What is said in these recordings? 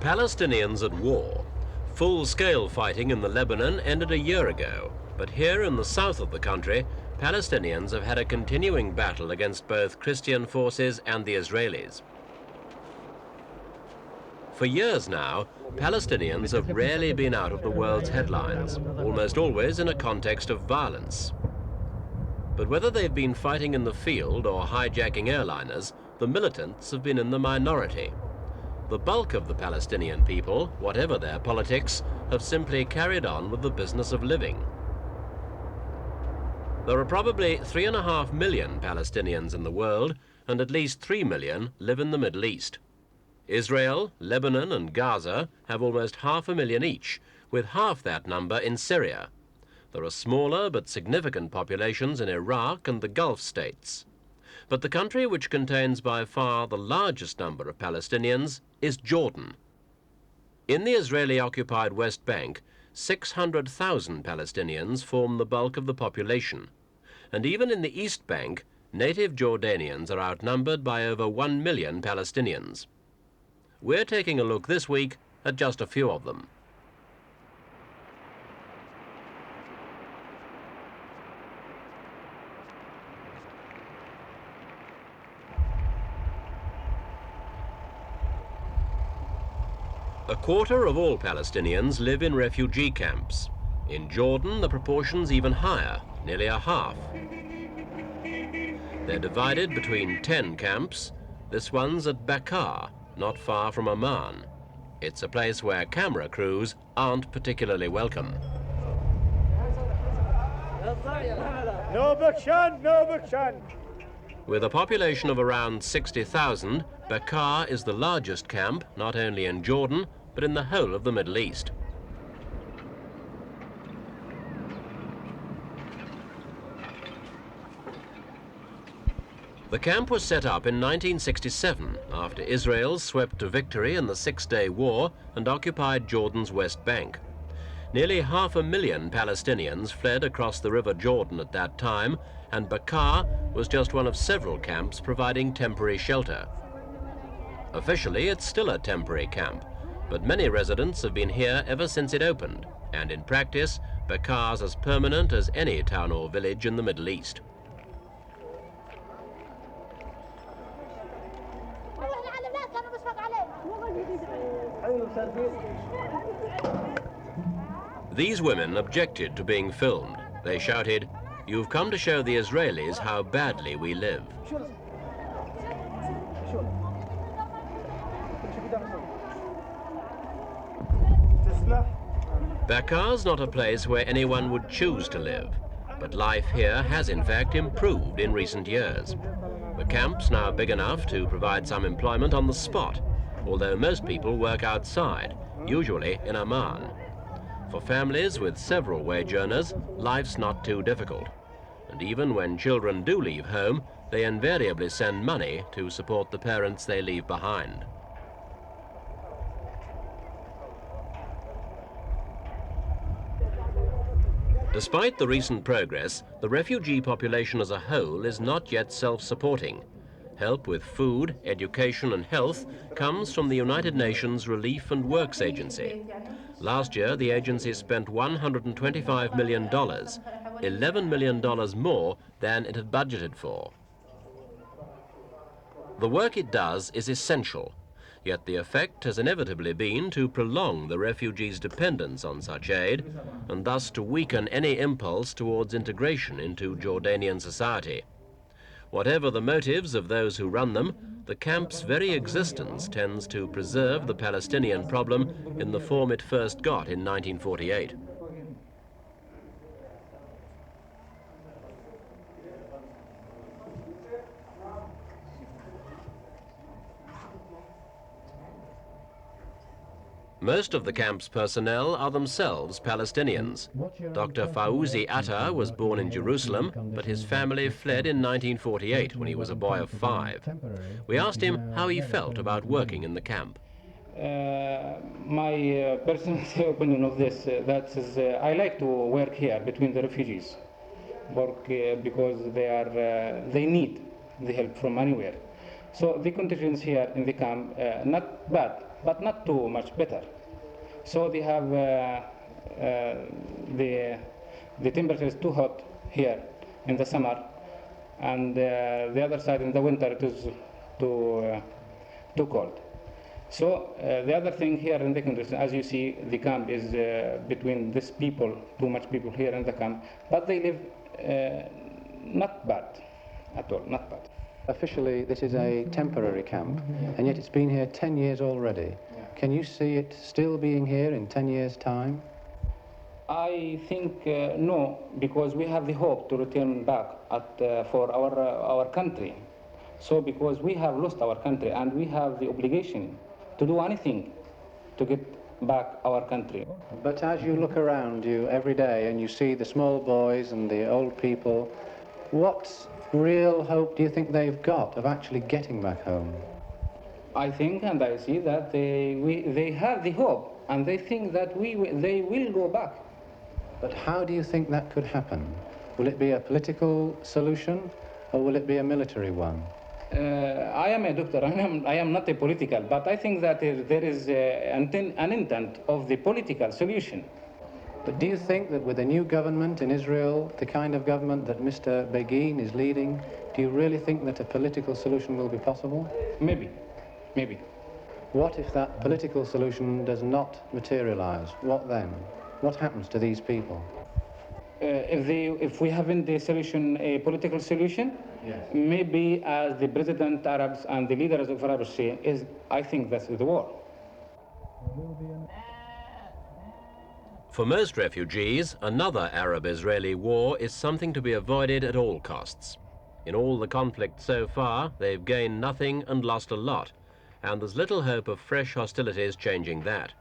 Palestinians at war. Full-scale fighting in the Lebanon ended a year ago, but here in the south of the country, Palestinians have had a continuing battle against both Christian forces and the Israelis. For years now, Palestinians have rarely been out of the world's headlines, almost always in a context of violence. But whether they've been fighting in the field or hijacking airliners, the militants have been in the minority. The bulk of the Palestinian people, whatever their politics, have simply carried on with the business of living. There are probably 3.5 million Palestinians in the world, and at least 3 million live in the Middle East. Israel, Lebanon and Gaza have almost 500,000 each, with half that number in Syria. There are smaller but significant populations in Iraq and the Gulf states. But the country which contains by far the largest number of Palestinians is Jordan. In the Israeli-occupied West Bank, 600,000 Palestinians form the bulk of the population. And even in the East Bank, native Jordanians are outnumbered by over 1 million Palestinians. We're taking a look this week at just a few of them. A quarter of all Palestinians live in refugee camps. In Jordan, the proportion's even higher, nearly a half. They're divided between 10 camps. This one's at Bekaa, not far from Amman. It's a place where camera crews aren't particularly welcome. No Bakshan, no Bakshan. With a population of around 60,000, Bekaa is the largest camp, not only in Jordan, but in the whole of the Middle East. The camp was set up in 1967 after Israel swept to victory in the Six-Day War and occupied Jordan's West Bank. Nearly 500,000 Palestinians fled across the River Jordan at that time, and Bekaa was just one of several camps providing temporary shelter. Officially, it's still a temporary camp, but many residents have been here ever since it opened, and in practice, Bekaa's as permanent as any town or village in the Middle East. These women objected to being filmed. They shouted, "You've come to show the Israelis how badly we live." Bekaa's not a place where anyone would choose to live, but life here has in fact improved in recent years. The camp's now big enough to provide some employment on the spot, although most people work outside, usually in Amman. For families with several wage earners, life's not too difficult. And even when children do leave home, they invariably send money to support the parents they leave behind. Despite the recent progress, the refugee population as a whole is not yet self-supporting. Help with food, education and health comes from the United Nations Relief and Works Agency. Last year, the agency spent $125 million, $11 million more than it had budgeted for. The work it does is essential, yet the effect has inevitably been to prolong the refugees' dependence on such aid, and thus to weaken any impulse towards integration into Jordanian society. Whatever the motives of those who run them, the camp's very existence tends to preserve the Palestinian problem in the form it first got in 1948. Most of the camp's personnel are themselves Palestinians. Dr. Fawzi Atta was born in Jerusalem, but his family fled in 1948 when he was a boy of 5. We asked him how he felt about working in the camp. My personal opinion of this, that is, I like to work here between the refugees, because they need the help from anywhere. So the conditions here in the camp, not bad. but not too much better. So they have the temperature is too hot here in the summer, and the other side in the winter it is too cold. So the other thing here in the country, as you see, the camp is between these people, too much people here in the camp, but they live not bad at all, not bad. Officially, this is a temporary camp, and yet it's been here 10 years already. Can you see it still being here in 10 years' time? I think no, because we have the hope to return back for our country. So because we have lost our country and we have the obligation to do anything to get back our country. But as you look around you every day and you see the small boys and the old people, what real hope do you think they've got of actually getting back home? I think and I see that they have the hope and they think that they will go back. But how do you think that could happen? Will it be a political solution or will it be a military one? I am a doctor, I am not a political, but I think that there is an intent of the political solution. But do you think that with a new government in Israel, the kind of government that Mr. Begin is leading, do you really think that a political solution will be possible? Maybe, maybe. What if that political solution does not materialize? What then? What happens to these people? If we haven't the solution, a political solution, yes. Maybe as the President Arabs and the leaders of Arabs say, I think that's the war. For most refugees, another Arab-Israeli war is something to be avoided at all costs. In all the conflict so far, they've gained nothing and lost a lot, and there's little hope of fresh hostilities changing that.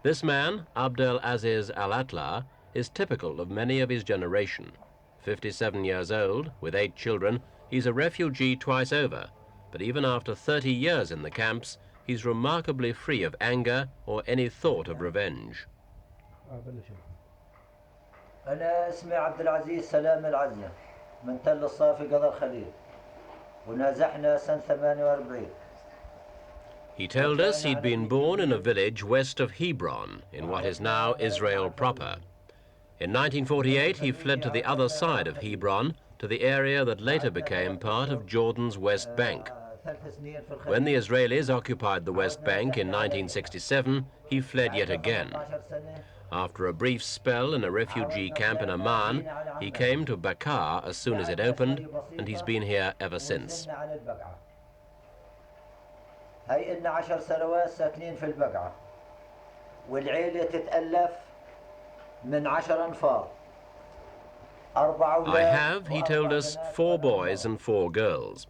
This man, Abdel Aziz al-Atla, is typical of many of his generation. 57 years old, with 8 children, he's a refugee twice over, but even after 30 years in the camps, he's remarkably free of anger or any thought of revenge. أنا اسمي عبد العزيز سلام العزية من تل الصافي قضاء الخليل ونازحنا سنة 48. He told us he'd been born in a village west of Hebron, in what is now Israel proper. In 1948, he fled to the other side of Hebron, to the area that later became part of Jordan's West Bank. When the Israelis occupied the West Bank in 1967, he fled yet again. After a brief spell in a refugee camp in Amman, he came to Bekaa as soon as it opened, and he's been here ever since. هاي إلنا 10 سنوات ساكنين في البقعة والعيلة تتألف من 10 أنفار. I have, he told us, 4 boys and 4 girls.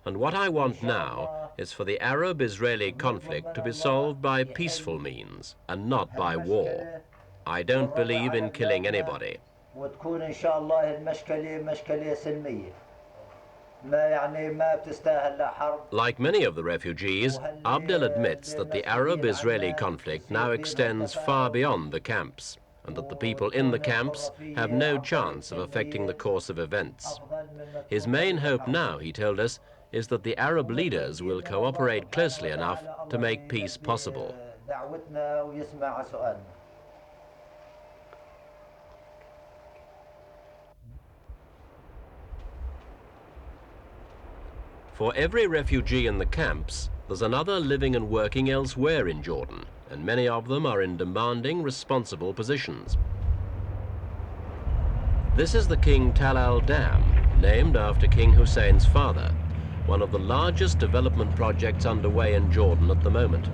And what I want now is for the Arab-Israeli conflict to be solved by peaceful means and not by war. I don't believe in killing anybody. وتكون إن شاء الله المشكلة مشكلة سلمية. Like many of the refugees, Abdel admits that the Arab-Israeli conflict now extends far beyond the camps, and that the people in the camps have no chance of affecting the course of events. His main hope now, he told us, is that the Arab leaders will cooperate closely enough to make peace possible. For every refugee in the camps, there's another living and working elsewhere in Jordan, and many of them are in demanding, responsible positions. This is the King Talal Dam, named after King Hussein's father, one of the largest development projects underway in Jordan at the moment.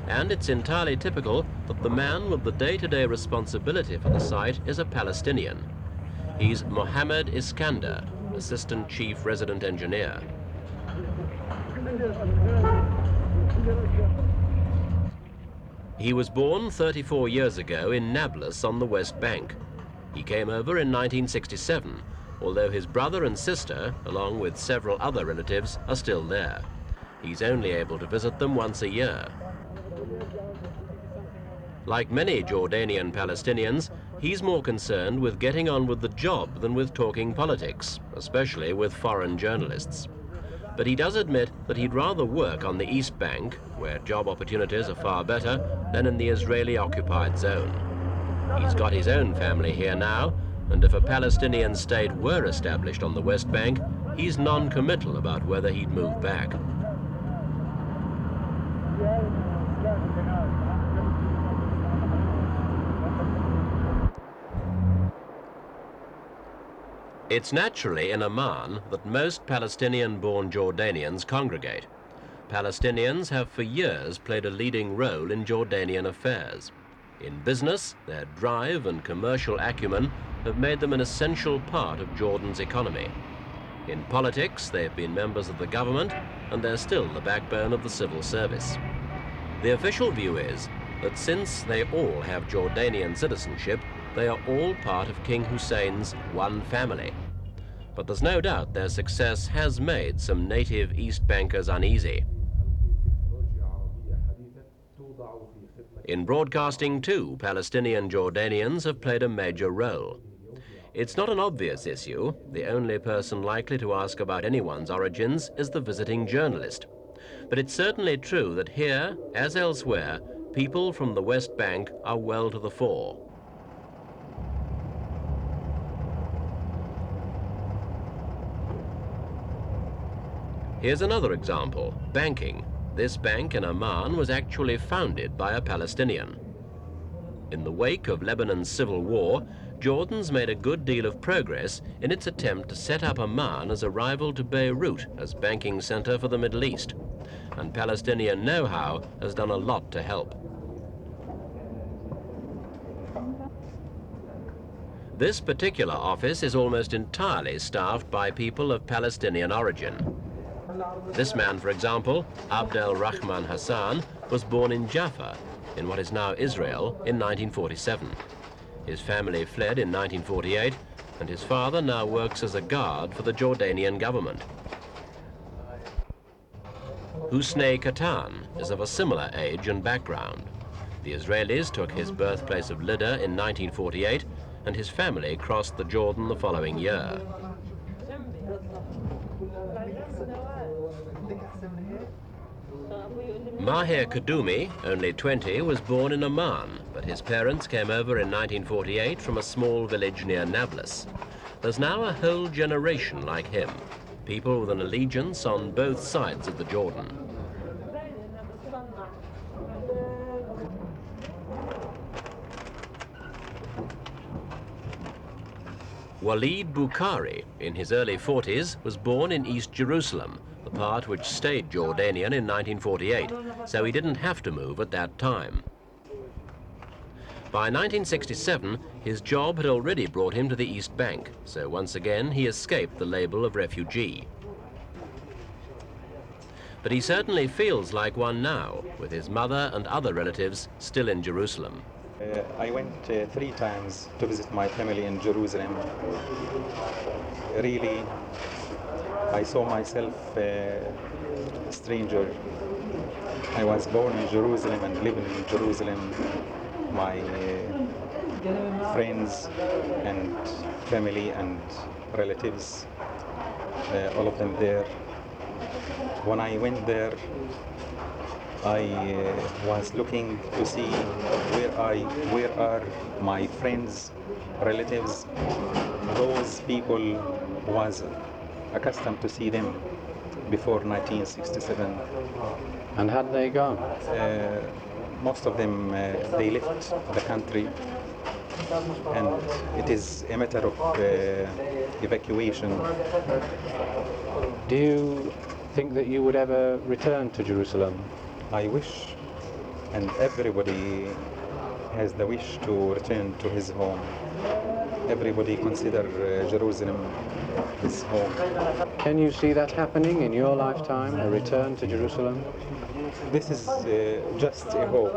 And it's entirely typical that the man with the day-to-day responsibility for the site is a Palestinian. He's Mohammed Iskander, Assistant Chief Resident Engineer. He was born 34 years ago in Nablus on the West Bank. He came over in 1967, although his brother and sister, along with several other relatives, are still there. He's only able to visit them once a year. Like many Jordanian Palestinians, he's more concerned with getting on with the job than with talking politics, especially with foreign journalists. but he does admit that he'd rather work on the East Bank, where job opportunities are far better, than in the Israeli-occupied zone. He's got his own family here now, and if a Palestinian state were established on the West Bank, he's non-committal about whether he'd move back. It's naturally in Amman that most Palestinian-born Jordanians congregate. Palestinians have for years played a leading role in Jordanian affairs. In business, their drive and commercial acumen have made them an essential part of Jordan's economy. In politics, they've been members of the government, and they're still the backbone of the civil service. The official view is that since they all have Jordanian citizenship, they are all part of King Hussein's one family. But there's no doubt their success has made some native East Bankers uneasy. In broadcasting too, Palestinian Jordanians have played a major role. It's not an obvious issue. The only person likely to ask about anyone's origins is the visiting journalist. But it's certainly true that here, as elsewhere, people from the West Bank are well to the fore. Here's another example, banking. This bank in Amman was actually founded by a Palestinian. In the wake of Lebanon's civil war, Jordan's made a good deal of progress in its attempt to set up Amman as a rival to Beirut as banking center for the Middle East. And Palestinian know-how has done a lot to help. This particular office is almost entirely staffed by people of Palestinian origin. This man, for example, Abdel Rahman Hassan, was born in Jaffa, in what is now Israel, in 1947. His family fled in 1948, and his father now works as a guard for the Jordanian government. Husnei Katan is of a similar age and background. The Israelis took his birthplace of Lydda in 1948, and his family crossed the Jordan the following year. Maher Kadumi, only 20, was born in Amman, but his parents came over in 1948 from a small village near Nablus. There's now a whole generation like him, people with an allegiance on both sides of the Jordan. Walid Bukhari, in his early 40s, was born in East Jerusalem, the part which stayed Jordanian in 1948, so he didn't have to move at that time. By 1967, his job had already brought him to the East Bank, so once again he escaped the label of refugee. But he certainly feels like one now, with his mother and other relatives still in Jerusalem. I went 3 times to visit my family in Jerusalem. Really, I saw myself a stranger. I was born in Jerusalem and living in Jerusalem. My friends and family and relatives, all of them there. When I went there, I was looking to see where are my friends, relatives, those people was accustomed to see them before 1967. And had they gone? Most of them, they left the country, and it is a matter of evacuation. Do you think that you would ever return to Jerusalem? I wish, and everybody has the wish to return to his home. Everybody consider Jerusalem his home. Can you see that happening in your lifetime, a return to Jerusalem? This is just a hope.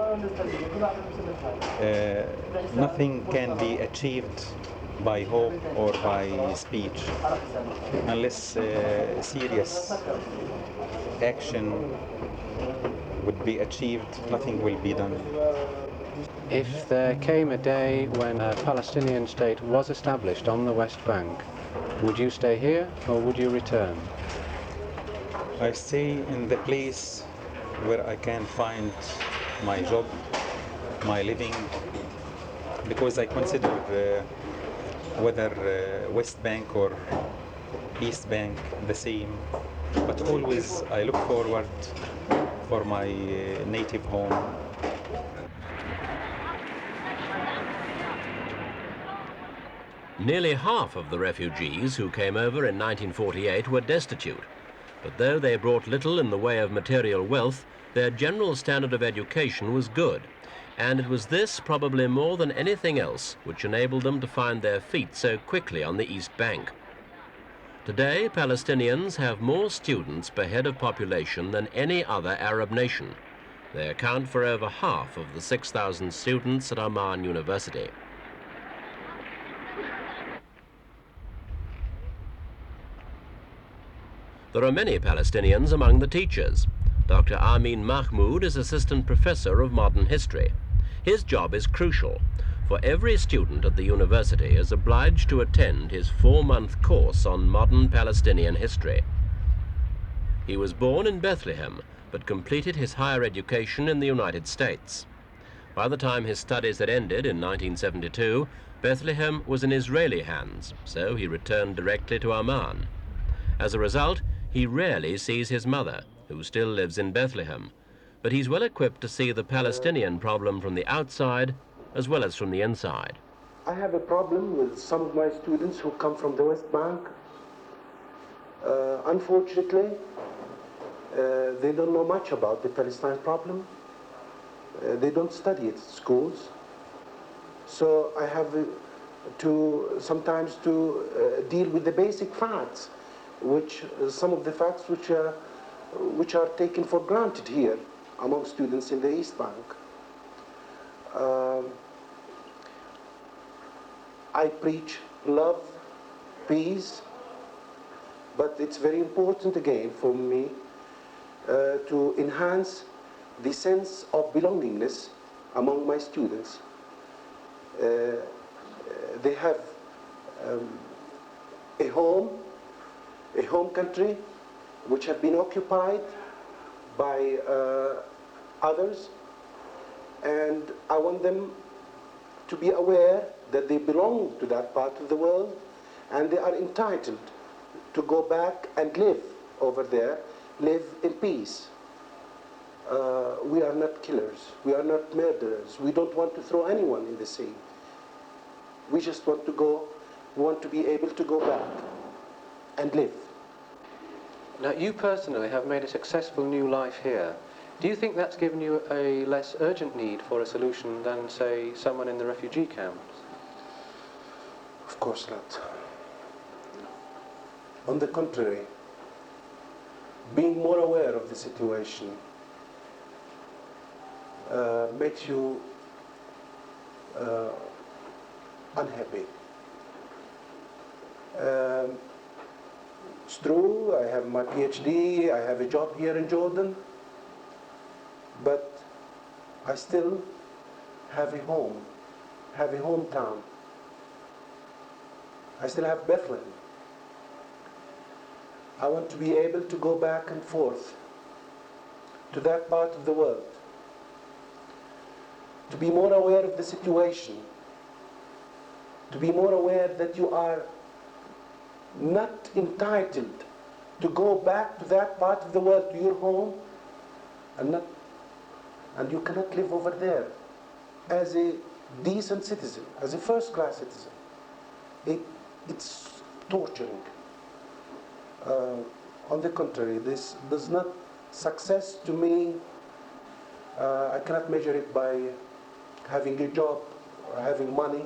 Nothing can be achieved by hope or by speech unless serious action would be achieved. Nothing will be done. If there came a day when a Palestinian state was established on the West Bank, would you stay here or would you return? I stay in the place where I can find my job, my living, because I consider whether West Bank or East Bank the same, but always I look forward for my native home. Nearly half of the refugees who came over in 1948 were destitute, but though they brought little in the way of material wealth, their general standard of education was good, and it was this, probably more than anything else, which enabled them to find their feet so quickly on the East Bank. Today, Palestinians have more students per head of population than any other Arab nation. They account for over half of the 6,000 students at Amman University. There are many Palestinians among the teachers. Dr. Amin Mahmoud is assistant professor of modern history. His job is crucial, for every student at the university is obliged to attend his 4-month course on modern Palestinian history. He was born in Bethlehem, but completed his higher education in the United States. By the time his studies had ended in 1972, Bethlehem was in Israeli hands, so he returned directly to Amman. As a result, he rarely sees his mother, who still lives in Bethlehem, but he's well equipped to see the Palestinian problem from the outside as well as from the inside. I have a problem with some of my students who come from the West Bank. Unfortunately, they don't know much about the Palestine problem. They don't study it at schools. So I have to sometimes deal with the basic facts, some of the facts which are taken for granted here among students in the East Bank. I preach love, peace, but it's very important again for me to enhance the sense of belongingness among my students. They have a home country which have been occupied by others, and I want them to be aware that they belong to that part of the world and they are entitled to go back and live over there, live in peace. We are not killers, we are not murderers, we don't want to throw anyone in the sea. We just want to be able to go back and live. Now, you personally have made a successful new life here. Do you think that's given you a less urgent need for a solution than, say, someone in the refugee camps? Of course not. On the contrary, being more aware of the situation makes you unhappy. It's true, I have my PhD, I have a job here in Jordan, but I still have a home, have a hometown. I still have Bethlehem. I want to be able to go back and forth to that part of the world, to be more aware of the situation, to be more aware that you are not entitled to go back to that part of the world, to your home, and you cannot live over there as a decent citizen, as a first-class citizen. It's torturing. On the contrary, this does not success to me. I cannot measure it by having a job or having money.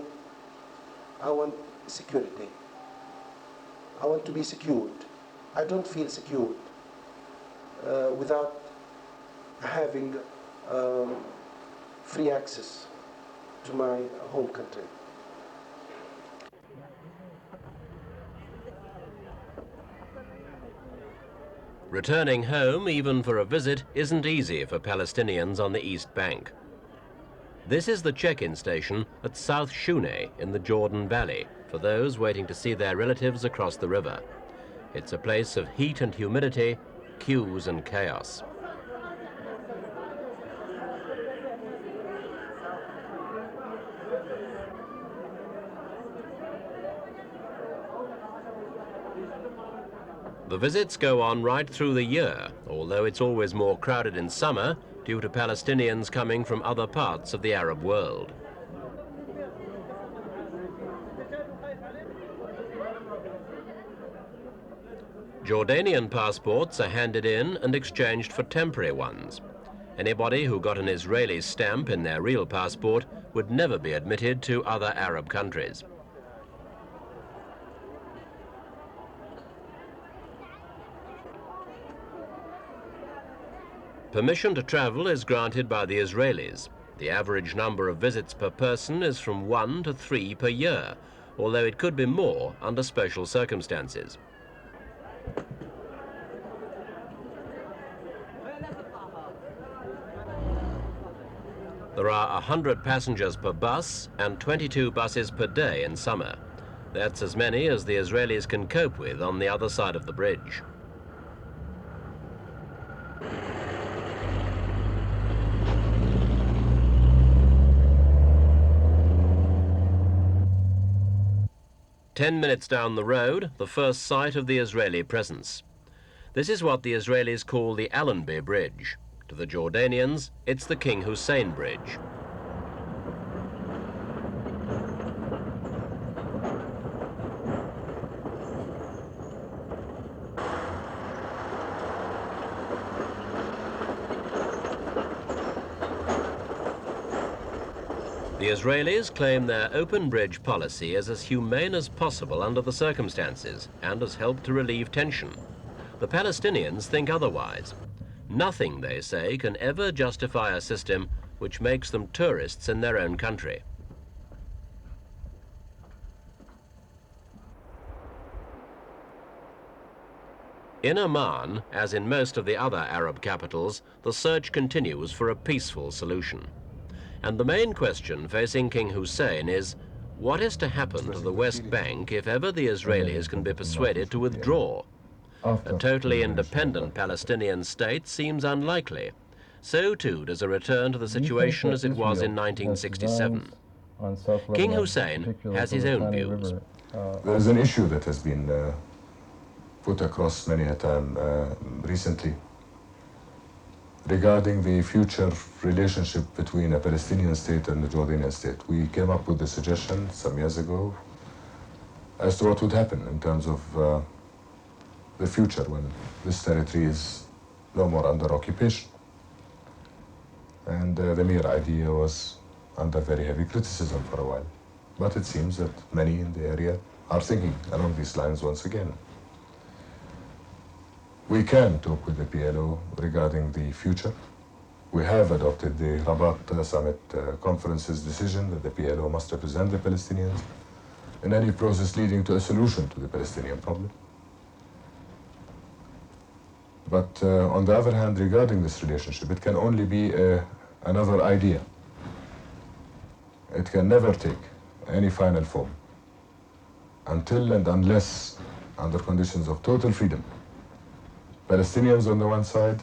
I want security. I want to be secured. I don't feel secured without having free access to my home country. Returning home, even for a visit, isn't easy for Palestinians on the East Bank. This is the check-in station at South Shunay in the Jordan Valley for those waiting to see their relatives across the river. It's a place of heat and humidity queues and chaos. The visits go on right through the year, although it's always more crowded in summer due to Palestinians coming from other parts of the Arab world. Jordanian passports are handed in and exchanged for temporary ones. Anybody who got an Israeli stamp in their real passport would never be admitted to other Arab countries. Permission to travel is granted by the Israelis. The average number of visits per person is from 1 to 3 per year, although it could be more under special circumstances. There are 100 passengers per bus and 22 buses per day in summer. That's as many as the Israelis can cope with on the other side of the bridge. Ten minutes down the road, the first sight of the Israeli presence. This is what the Israelis call the Allenby Bridge. To the Jordanians, it's the King Hussein Bridge. The Israelis claim their open bridge policy is as humane as possible under the circumstances and has helped to relieve tension. The Palestinians think otherwise. Nothing, they say, can ever justify a system which makes them tourists in their own country. In Amman, as in most of the other Arab capitals, the search continues for a peaceful solution. And the main question facing King Hussein is, what is to happen to the West Bank if ever the Israelis can be persuaded to withdraw? A totally independent Palestinian state seems unlikely. So too does a return to the situation as it was in 1967. King Hussein has his own views. There is an issue that has been put across many a time recently regarding the future relationship between a Palestinian state and the Jordanian state. We came up with the suggestion some years ago as to what would happen in terms of the future when this territory is no more under occupation. And the mere idea was under very heavy criticism for a while. But it seems that many in the area are thinking along these lines once again. We can talk with the PLO regarding the future. We have adopted the Rabat Summit Conference's decision that the PLO must represent the Palestinians in any process leading to a solution to the Palestinian problem. But on the other hand, regarding this relationship, it can only be another idea. It can never take any final form until and unless, under conditions of total freedom, Palestinians on the one side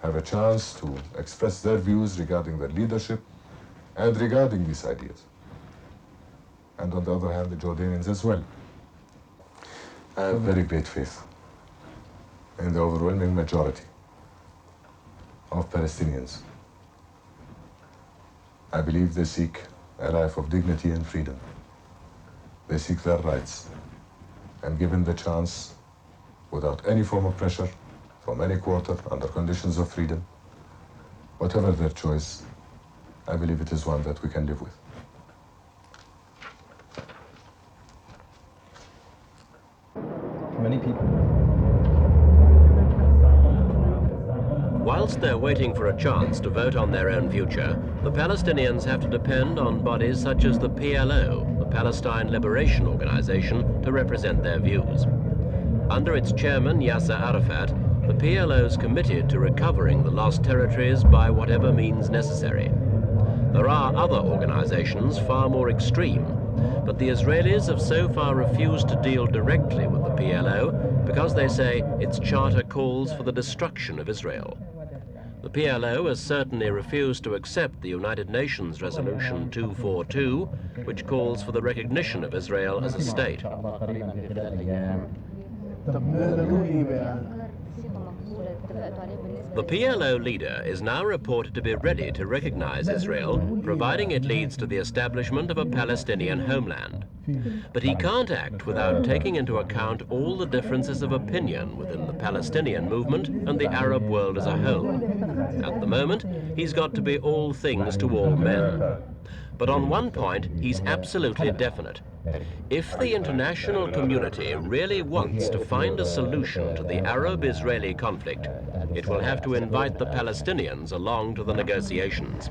have a chance to express their views regarding their leadership and regarding these ideas. And on the other hand, the Jordanians as well. I have very great faith in the overwhelming majority of Palestinians. I believe they seek a life of dignity and freedom. They seek their rights. And given the chance, without any form of pressure, from any quarter, under conditions of freedom, whatever their choice, I believe it is one that we can live with. Many people. Whilst they're waiting for a chance to vote on their own future, the Palestinians have to depend on bodies such as the PLO, the Palestine Liberation Organisation, to represent their views. Under its chairman, Yasser Arafat, the PLO is committed to recovering the lost territories by whatever means necessary. There are other organizations far more extreme, but the Israelis have so far refused to deal directly with the PLO because they say its charter calls for the destruction of Israel. The PLO has certainly refused to accept the United Nations Resolution 242, which calls for the recognition of Israel as a state. The PLO leader is now reported to be ready to recognize Israel, providing it leads to the establishment of a Palestinian homeland. But he can't act without taking into account all the differences of opinion within the Palestinian movement and the Arab world as a whole. At the moment, he's got to be all things to all men. But on one point, he's absolutely definite. If the international community really wants to find a solution to the Arab-Israeli conflict, it will have to invite the Palestinians along to the negotiations.